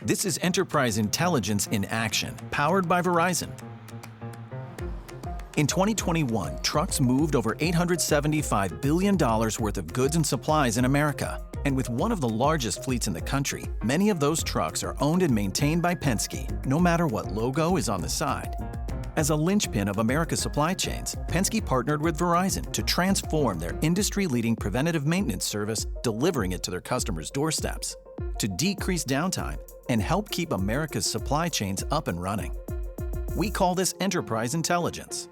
This is enterprise intelligence in action, powered by Verizon. In 2021, trucks moved over $875 billion worth of goods and supplies in America. And with one of the largest fleets in the country, many of those trucks are owned and maintained by Penske, no matter what logo is on the side. As a linchpin of America's supply chains, Penske partnered with Verizon to transform their industry-leading preventative maintenance service, delivering it to their customers' doorsteps, to decrease downtime and help keep America's supply chains up and running. We call this enterprise intelligence.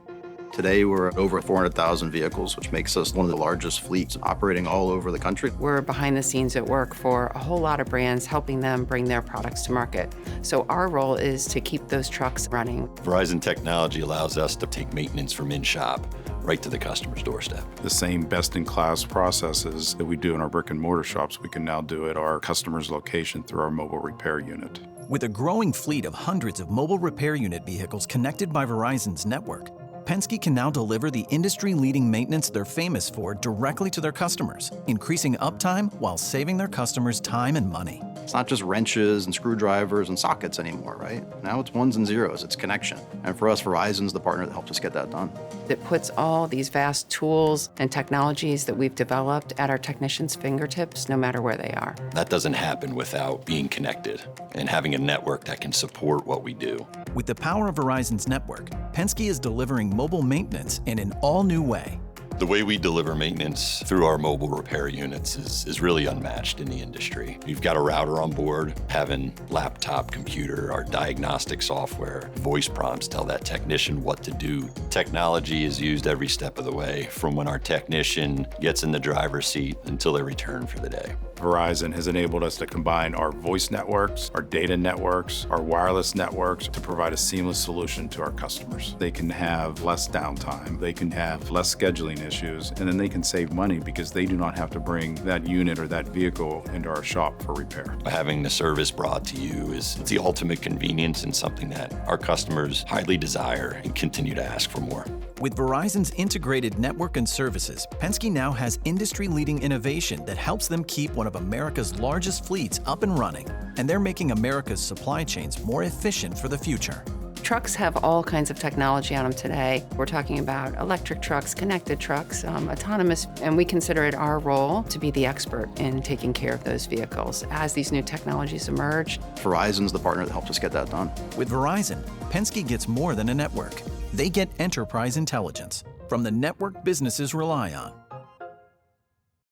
Today, we're at over 400,000 vehicles, which makes us one of the largest fleets operating all over the country. We're behind the scenes at work for a whole lot of brands, helping them bring their products to market. So our role is to keep those trucks running. Verizon technology allows us to take maintenance from in-shop right to the customer's doorstep. The same best-in-class processes that we do in our brick-and-mortar shops, we can now do at our customer's location through our mobile repair unit. With a growing fleet of hundreds of mobile repair unit vehicles connected by Verizon's network, Penske can now deliver the industry-leading maintenance they're famous for directly to their customers, increasing uptime while saving their customers time and money. It's not just wrenches and screwdrivers and sockets anymore, right? Now it's ones and zeros, it's connection. And for us, Verizon's the partner that helped us get that done. It puts all these vast tools and technologies that we've developed at our technicians' fingertips, no matter where they are. That doesn't happen without being connected and having a network that can support what we do. With the power of Verizon's network, Penske is delivering mobile maintenance in an all-new way. The way we deliver maintenance through our mobile repair units is really unmatched in the industry. You've got a router on board, having laptop, computer, our diagnostic software, voice prompts tell that technician what to do. Technology is used every step of the way, from when our technician gets in the driver's seat until they return for the day. Verizon has enabled us to combine our voice networks, our data networks, our wireless networks to provide a seamless solution to our customers. They can have less downtime, they can have less scheduling issues, and then they can save money because they do not have to bring that unit or that vehicle into our shop for repair. Having the service brought to you is the ultimate convenience and something that our customers highly desire and continue to ask for more. With Verizon's integrated network and services, Penske now has industry-leading innovation that helps them keep one of America's largest fleets up and running, and they're making America's supply chains more efficient for the future. Trucks have all kinds of technology on them today. We're talking about electric trucks, connected trucks, autonomous, and we consider it our role to be the expert in taking care of those vehicles as these new technologies emerge. Verizon's the partner that helped us get that done. With Verizon, Penske gets more than a network. They get enterprise intelligence from the network businesses rely on.